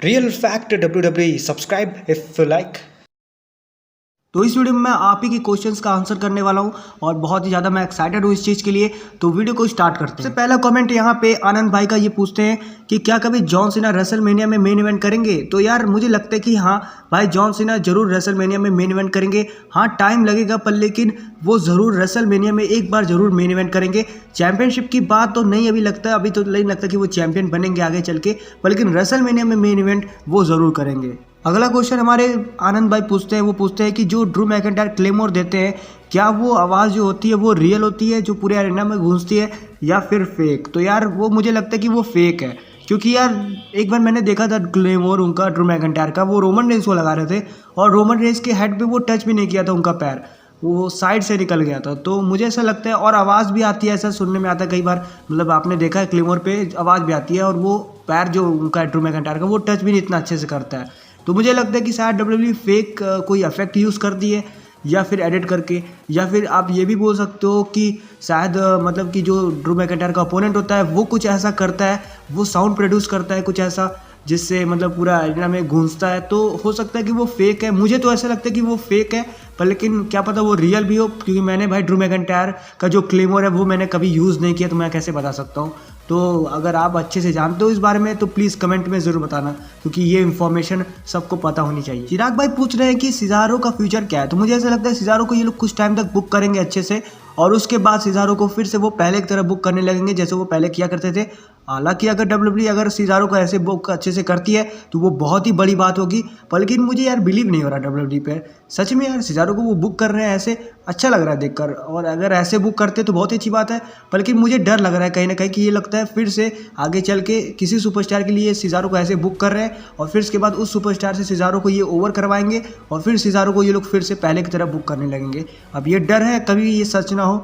Real fact WWE. Subscribe if you like. तो इस video में मैं आप ही के क्वेश्चंस का आंसर करने वाला हूं और बहुत ही ज़्यादा मैं एक्साइटेड हूं इस चीज़ के लिए। तो वीडियो को स्टार्ट करते हैं। सबसे पहला कमेंट यहां पे आनंद भाई का ये पूछते हैं कि क्या कभी जॉन सीना रेसलमेनिया में मेन इवेंट करेंगे। तो यार मुझे लगता है कि हाँ भाई, जॉन सीना जरूर रेसलमेनिया में मेन इवेंट करेंगे। हाँ टाइम लगेगा पर लेकिन वो ज़रूर रेसलमेनिया में एक बार ज़रूर मेन इवेंट करेंगे। चैंपियनशिप की बात तो नहीं अभी लगता, अभी तो नहीं लगता कि वो चैंपियन बनेंगे आगे चल के, पर लेकिन रेसलमेनिया में मेन इवेंट वो ज़रूर करेंगे। अगला क्वेश्चन हमारे आनंद भाई पूछते हैं, वो पूछते हैं कि जो ड्रू मैकिंटायर क्लेमोर देते हैं, क्या वो आवाज़ जो होती है वो रियल होती है जो पूरे एरिना में गूंजती है या फिर फेक। तो यार वो मुझे लगता है कि वो फेक है, क्योंकि यार एक बार मैंने देखा था क्लेमोर उनका ड्रू मैकिंटायर का, वो रोमन रेंस को लगा रहे थे और रोमन रेंस के हेड पे वो टच भी नहीं किया था उनका पैर, वो साइड से निकल गया था। तो मुझे ऐसा लगता है, और आवाज़ भी आती है, ऐसा सुनने में आता है कई बार, मतलब आपने देखा है क्लेमोर पे आवाज़ भी आती है और वो पैर जो उनका ड्रू मैकिंटायर का वो टच भी नहीं इतना अच्छे से करता है। तो मुझे लगता है कि शायद WWE फेक कोई इफेक्ट यूज़ कर दिए या फिर एडिट करके, या फिर आप ये भी बोल सकते हो कि शायद मतलब कि जो ड्रू मैकिंटायर का ओपोनेंट होता है वो कुछ ऐसा करता है, वो साउंड प्रोड्यूस करता है कुछ ऐसा जिससे मतलब पूरा एरिना में गूंजता है। तो हो सकता है कि वो फेक है, मुझे तो ऐसा लगता है कि वो फेक है, पर लेकिन क्या पता वो रियल भी हो, क्योंकि मैंने भाई ड्रू मैकिंटायर का जो क्लेमोर है वो मैंने कभी यूज़ नहीं किया, तो मैं कैसे बता सकता हूँ। तो अगर आप अच्छे से जानते हो इस बारे में तो प्लीज़ कमेंट में ज़रूर बताना, क्योंकि ये इन्फॉर्मेशन सबको पता होनी चाहिए। चिराग भाई पूछ रहे हैं कि सिजारो का फ्यूचर क्या है। तो मुझे ऐसा लगता है सिजारो को ये लोग कुछ टाइम तक बुक करेंगे अच्छे से, और उसके बाद सिजारो को फिर से वो पहले की तरह बुक करने लगेंगे जैसे वो पहले किया करते थे। हालांकि अगर WWE अगर सिजारो को ऐसे बुक अच्छे से करती है तो वो बहुत ही बड़ी बात होगी, पर लेकिन मुझे यार बिलीव नहीं हो रहा WWE पे, सच में यार सिजारो को वो बुक कर रहे हैं ऐसे, अच्छा लग रहा है देखकर। और अगर ऐसे बुक करते तो बहुत ही अच्छी बात है, पर लेकिन मुझे डर लग रहा है कहीं ना कहीं कि ये लगता है फिर से आगे चल के किसी सुपरस्टार के लिए सिजारो को ऐसे बुक कर रहे हैं और फिर उसके बाद उस सुपरस्टार से सिजारो को ये ओवर करवाएंगे और फिर सिजारो को ये लोग फिर से पहले की तरह बुक करने लगेंगे। अब ये डर है कभी ये सच ना हो।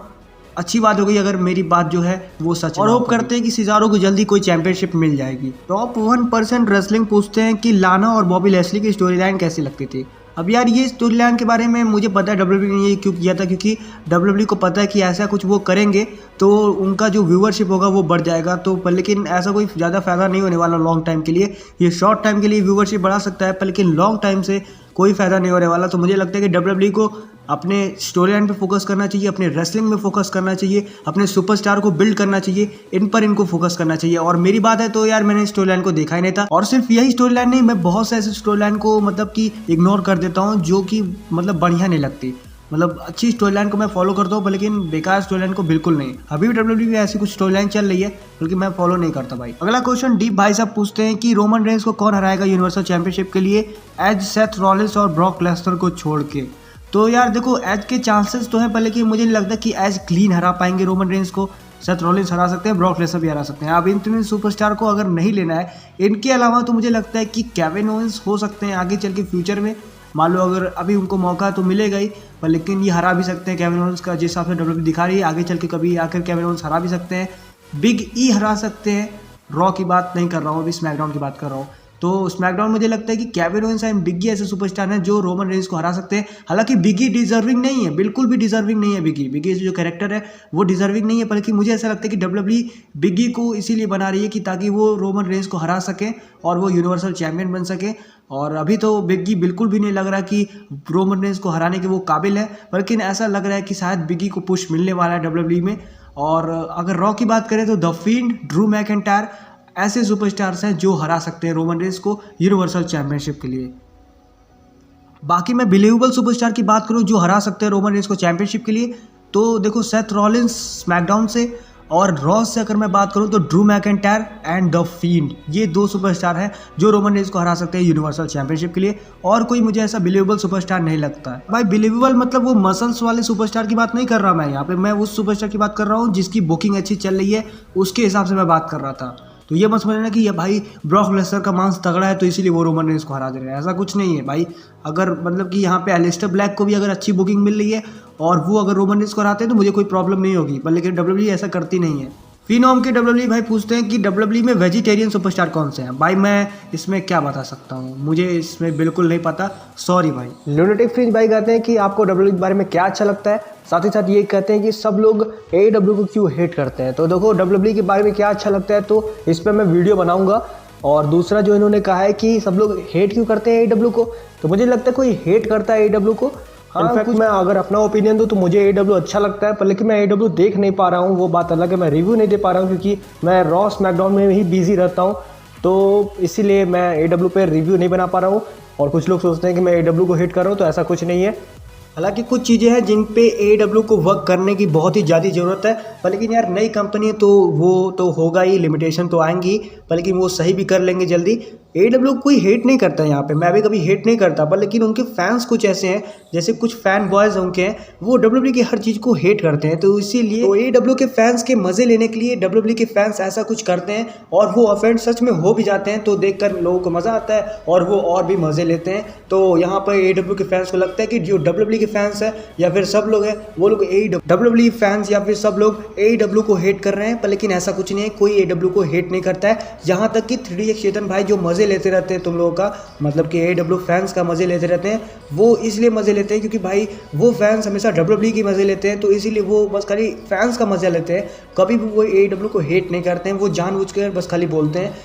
अच्छी बात हो गई अगर मेरी बात जो है वो सच, और होप करते हैं कि सिजारो को जल्दी कोई चैंपियनशिप मिल जाएगी। टॉप 1% रेसलिंग पूछते हैं कि लाना और बॉबी लेस्ली की स्टोरी लाइन कैसी लगती थी। अब यार ये स्टोरी लाइन के बारे में मुझे पता है WWE ने ये क्यों किया था, क्योंकि WWE को पता है कि ऐसा कुछ वो करेंगे तो उनका जो व्यूअरशिप होगा वो बढ़ जाएगा। तो पर लेकिन ऐसा कोई ज़्यादा फायदा नहीं होने वाला लॉन्ग टाइम के लिए, ये शॉर्ट टाइम के लिए व्यूअरशिप बढ़ा सकता है पर लेकिन लॉन्ग टाइम से कोई फ़ायदा नहीं होने वाला। तो मुझे लगता है कि WWE को अपने स्टोरी लाइन पर फोकस करना चाहिए, अपने रेसलिंग में फोकस करना चाहिए, अपने सुपरस्टार को बिल्ड करना चाहिए, इन पर इनको फोकस करना चाहिए। और मेरी बात है तो यार मैंने स्टोरी लाइन को देखा ही नहीं था, और सिर्फ यही स्टोरी लाइन नहीं, मैं बहुत से ऐसे स्टोरी लाइन को मतलब कि इग्नोर कर देता हूँ जो कि मतलब बढ़िया नहीं लगती। मतलब अच्छी स्टोरी लाइन को मैं फॉलो करता हूँ, लेकिन बेकार स्टोरी लाइन को बिल्कुल नहीं। अभी भी WWE में ऐसी कुछ स्टोरी लाइन चल रही है बल्कि मैं फॉलो नहीं करता भाई। अगला क्वेश्चन डीप भाई साहब पूछते हैं कि रोमन रेंस को कौन हराएगा यूनिवर्सल चैंपियनशिप के लिए एज, सेथ रॉलिंस और ब्रॉक लेसनर को छोड़ के। तो यार देखो एज के चांसेस तो हैं, पर लेकिन मुझे नहीं लगता कि एज क्लीन हरा पाएंगे रोमन रेंस को। सेथ रॉलिंस हरा सकते हैं, ब्रॉक लेसनर भी हरा सकते हैं। अब इन तीन सुपरस्टार को अगर नहीं लेना है, इनके अलावा तो मुझे लगता है कि केविन ओवेंस हो सकते हैं आगे चल के फ्यूचर में, मान लो अगर अभी उनको मौका तो मिलेगा ही, पर लेकिन ये हरा भी सकते हैं केविन ओवेंस का, जिस हिसाब से WWE दिखा रही है आगे चल के कभी आकर केविन ओवेंस हरा भी सकते हैं। बिग ई हरा सकते हैं, रॉ की बात नहीं कर रहा हूँ, अभी स्मैकडाउन की बात कर रहा हूँ। तो स्मैकडाउन मुझे लगता है कि केविन ओवेंस एंड बिगी ऐसे सुपरस्टार हैं जो रोमन रेंस को हरा सकते हैं। हालांकि बिगी डिजर्विंग नहीं है, बिल्कुल भी डिजर्विंग नहीं है बिगी जो कैरेक्टर है वो डिजर्विंग नहीं है, बल्कि मुझे ऐसा लगता है कि WWE बिगी को इसीलिए बना रही है कि ताकि वो रोमन रेंस को हरा सके और वो यूनिवर्सल चैंपियन बन सके। और अभी तो बिगी बिल्कुल भी नहीं लग रहा कि रोमन रेंस को हराने के वो काबिल है, लेकिन ऐसा लग रहा है कि शायद बिगी को पुश मिलने वाला है WWE में। और अगर रॉ की बात करें तो द फिंड, ड्रू मैकिंटायर ऐसे सुपरस्टार्स हैं जो हरा सकते हैं रोमन रेंस को यूनिवर्सल चैंपियनशिप के लिए। बाकी मैं बिलीवेबल सुपरस्टार की बात करूं जो हरा सकते हैं रोमन रेंस को चैंपियनशिप के लिए, तो देखो सेथ रॉलिंस स्मैकडाउन से, और रॉ से अगर मैं बात करूं तो Drew McIntyre and the field, ये दो सुपरस्टार हैं जो रोमन रेंस को हरा सकते हैं यूनिवर्सल चैंपियनशिप के लिए। और कोई मुझे ऐसा बिलीवेबल सुपरस्टार नहीं लगता है भाई। बिलीवेबल मतलब वो मसल्स वाले सुपरस्टार की बात नहीं कर रहा मैं यहाँ पे, मैं उस सुपरस्टार की बात कर रहा हूँ जिसकी बुकिंग अच्छी चल रही है, उसके हिसाब से मैं बात कर रहा था। तो ये मत समझना कि ये भाई ब्रॉक लेसनर का मांस तगड़ा है तो इसीलिए वो रोमन रेंस को हरा दे रहे हैं, ऐसा कुछ नहीं है भाई। अगर मतलब कि यहाँ पे एलिस्टर ब्लैक को भी अगर अच्छी बुकिंग मिल रही है और वो अगर रोमन रेंस को हराते हैं तो मुझे कोई प्रॉब्लम नहीं होगी, पर लेकिन WWE ऐसा करती नहीं है। फिनोम के WWE भाई पूछते हैं कि WWE में वेजिटेरियन सुपरस्टार कौन से हैं। भाई मैं इसमें क्या बता सकता हूँ, मुझे इसमें बिल्कुल नहीं पता, सॉरी भाई। लुनेटिक फ्रिज भाई कहते हैं कि आपको WWE के बारे में क्या अच्छा लगता है, साथ ही साथ ये कहते हैं कि सब लोग AEW को क्यों हेट करते हैं। तो देखो WWE के बारे में क्या अच्छा लगता है तो इस पर मैं वीडियो बनाऊंगा, और दूसरा जो इन्होंने कहा है कि सब लोग हेट क्यों करते हैं AEW को, तो मुझे लगता है कोई हेट करता है AEW को। इनफैक्ट मैं अगर अपना ओपिनियन दूँ तो मुझे AEW अच्छा लगता है, पर लेकिन मैं AEW देख नहीं पा रहा हूँ, वो बात अलग है। मैं रिव्यू नहीं दे पा रहा हूँ क्योंकि मैं रॉ स्मैकडाउन में ही बिजी रहता हूँ, तो इसीलिए मैं AEW पे रिव्यू नहीं बना पा रहा हूँ। और कुछ लोग सोचते हैं कि मैं AEW को हिट कर रहा हूँ, तो ऐसा कुछ नहीं है। हालांकि कुछ चीज़ें हैं जिन पे AEW को वर्क करने की बहुत ही ज़्यादा ज़रूरत है, पर लेकिन यार नई कंपनी है तो वो तो होगा ही, लिमिटेशन तो आएंगी, पर लेकिन वो सही भी कर लेंगे जल्दी। AEW कोई हेट नहीं करता है यहाँ पे, मैं भी कभी हेट नहीं करता, पर लेकिन उनके फैंस कुछ ऐसे हैं, जैसे कुछ फैन बॉयज़ उनके हैं, वो WWE की हर चीज़ को हेट करते हैं। तो इसीलिए तो AEW के फैंस के मज़े लेने के लिए WWE के फैंस ऐसा कुछ करते हैं और वो ऑफेंड सच में हो भी जाते हैं, तो देखकर लोगों को मज़ा आता है और वो और भी मज़े लेते हैं। तो यहाँ पर AEW के फैंस को लगता है कि जो WWE के फैंस है या फिर सब लोग हैं वो लोग WWE फैंस या फिर सब लोग AEW को हेट कर रहे हैं, पर लेकिन ऐसा कुछ नहीं है, कोई AEW को हेट नहीं करता है। यहाँ तक कि 3DX चेतन भाई जो मज़े लेते रहते हैं तुम लोगों का, मतलब कि AEW फैंस का मज़े लेते रहते हैं, वो इसलिए मज़े लेते हैं क्योंकि भाई वो फैंस हमेशा WWE की मज़े लेते हैं, तो इसीलिए वो बस खाली फैंस का मज़ा लेते हैं, कभी भी वो AEW को हेट नहीं करते हैं, वो जानबूझकर बस खाली बोलते हैं।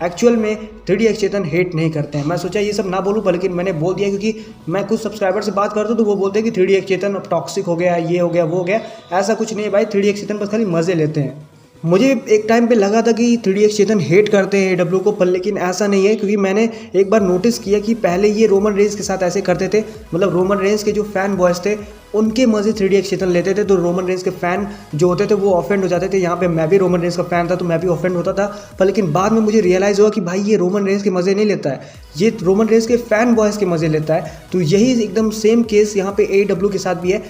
एक्चुअल में 3DX चेतन हेट नहीं करते हैं। मैं सोचा ये सब ना बोलूं, पर लेकिन मैंने बोल दिया क्योंकि मैं कुछ सब्सक्राइबर से बात करता हूं तो वो बोलते हैं कि 3DX चेतन अब टॉक्सिक हो गया, ये हो गया, वो हो गया। ऐसा कुछ नहीं है भाई, 3DX चेतन बस खाली मज़े लेते हैं। मुझे एक टाइम पे लगा था कि 3DX चेतन हेट करते हैं AEW को, पर लेकिन ऐसा नहीं है, क्योंकि मैंने एक बार नोटिस किया कि पहले ये रोमन रेंज के साथ ऐसे करते थे, मतलब रोमन रेंज के जो फैन बॉयज़ थे उनके मज़े 3DX चेतन लेते थे, तो रोमन रेंज के फ़ैन जो होते थे वो ऑफेंड हो जाते थे। यहाँ पे मैं भी रोमन रेंज का फ़ैन था तो मैं भी ऑफेंड होता था, पर लेकिन बाद में मुझे रियलाइज़ हुआ कि भाई ये रोमन रेंज के मज़े नहीं लेता है, ये रोमन रेंज के फ़ैन बॉयज़ के मज़े लेता है। तो यही एकदम सेम केस यहाँ पे AEW के साथ भी है।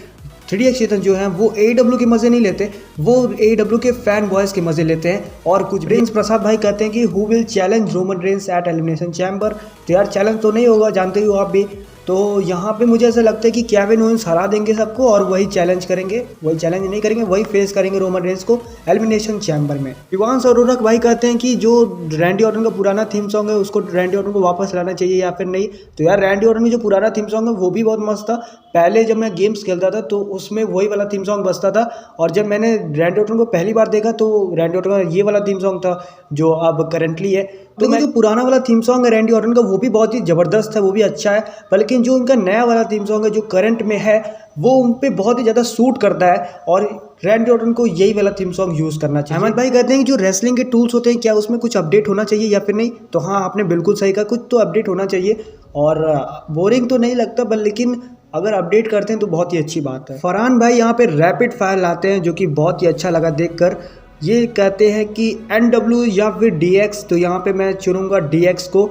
3DX चेतन जो है वो AEW के मज़े नहीं लेते, वो AEW के फैन बॉयज़ के मज़े लेते हैं। और कुछ रेंज प्रसाद भाई कहते हैं कि who will challenge Roman Reigns at elimination chamber, तो यार चैलेंज तो नहीं होगा, जानते ही हो आप भी। तो यहाँ पे मुझे ऐसा लगता है कि केविन ओवेंस हरा देंगे सबको और वही चैलेंज करेंगे, वही चैलेंज नहीं करेंगे, वही फेस करेंगे रोमन रेंज को एलिमिनेशन चैम्बर में। विवांश अरोरा भाई कहते हैं कि जो रैंडी ऑर्टन का पुराना थीम सॉन्ग है उसको रैंडी ऑर्टन को वापस लाना चाहिए या फिर नहीं। तो यार रैंडी ऑर्टन का जो पुराना थीम सॉन्ग है वो भी बहुत मस्त था। पहले जब मैं गेम्स खेलता था तो उसमें वही वाला थीम सॉन्ग बजता था, और जब मैंने रैंडी ऑर्टन को पहली बार देखा तो रैंडी ऑर्टन का ये वाला थीम सॉन्ग था जो अब करेंटली है। तो जो पुराना वाला थीम सॉन्ग है रैंडी ऑर्टन का वो भी बहुत ही ज़बरदस्त है, वो भी अच्छा है, पर लेकिन जो उनका नया वाला थीम सॉन्ग है जो करंट में है वो उन पे बहुत ही ज़्यादा सूट करता है, और रैंडी ऑर्टन को यही वाला थीम सॉन्ग यूज़ करना चाहिए। अहमद भाई कहते हैं कि जो रेसलिंग के टूल्स होते हैं क्या उसमें कुछ अपडेट होना चाहिए या फिर नहीं। तो हाँ, आपने बिल्कुल सही कहा, कुछ तो अपडेट होना चाहिए, और बोरिंग तो नहीं लगता, पर लेकिन अगर अपडेट करते हैं तो बहुत ही अच्छी बात है। फरहान भाई यहाँ पे रैपिड फायर लाते हैं जो कि बहुत ही अच्छा लगा देखकर। ये कहते हैं कि NW या फिर DX, तो यहाँ पे मैं चुनूंगा DX को।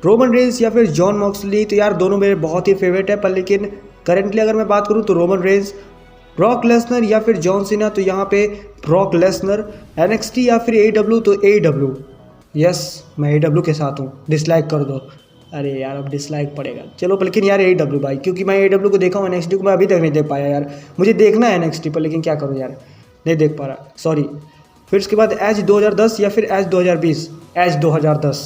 रोमन रेंज या फिर जॉन मॉक्सली, तो यार दोनों मेरे बहुत ही फेवरेट है, पर लेकिन करेंटली अगर मैं बात करूँ तो रोमन रेंज। ब्रॉक लेसनर या फिर जॉन सीना, तो यहाँ पे ब्रॉक लेसनर। NXT या फिर AEW, तो AEW। यस, मैं AEW के साथ हूँ, डिसलाइक कर दो। अरे यार अब डिसलाइक पड़ेगा, चलो, पर लेकिन यार AEW भाई, क्योंकि मैं AEW को देखा हूँ, NXT को मैं अभी तक नहीं देख पाया यार। मुझे देखना है NXT, पर लेकिन क्या करूँ यार, नहीं देख पा रहा, सॉरी। फिर उसके बाद एज 2010 या फिर एज 2020, एज 2010।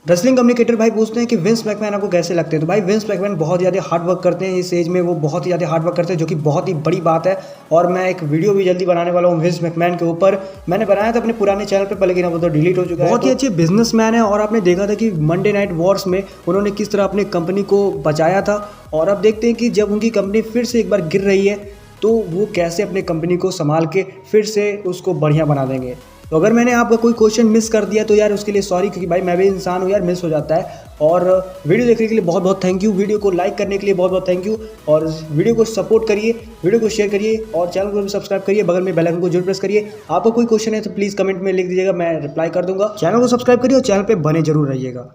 रेसलिंग कम्युनिकेटर भाई पूछते हैं कि विंस मैकमैन आपको कैसे लगते हैं। तो भाई विंस मैकमैन बहुत ज़्यादा हार्ड वर्क करते हैं, इस एज में वो बहुत ही ज़्यादा हार्ड वर्क करते हैं, जो कि बहुत ही बड़ी बात है। और मैं एक वीडियो भी जल्दी बनाने वाला हूँ विंस मैकमैन के ऊपर। मैंने बनाया था अपने पुराने चैनल पर, लेकिन अब वो तो डिलीट हो चुका है। बहुत ही अच्छे बिजनेसमैन है, और आपने देखा था कि मंडे नाइट वॉर्स में उन्होंने किस तरह अपनी कंपनी को बचाया था। और अब देखते हैं कि जब उनकी कंपनी फिर से एक बार गिर रही है तो वो कैसे अपने कंपनी को संभाल के फिर से उसको बढ़िया बना देंगे। तो अगर मैंने आपका कोई क्वेश्चन मिस कर दिया तो यार उसके लिए सॉरी, क्योंकि भाई मैं भी इंसान हूँ यार, मिस हो जाता है। और वीडियो देखने के लिए बहुत बहुत थैंक यू, वीडियो को लाइक करने के लिए बहुत बहुत थैंक यू, और वीडियो को सपोर्ट करिए, वीडियो को शेयर करिए, और चैनल को भी सब्सक्राइब करिए, बगल में बेल आइकन को जरूर प्रेस करिए। आपको कोई क्वेश्चन है तो प्लीज़ कमेंट में लिख दीजिएगा, मैं रिप्लाई कर दूंगा। चैनल को सब्सक्राइब करिए और चैनल पर बने जरूर रहिएगा।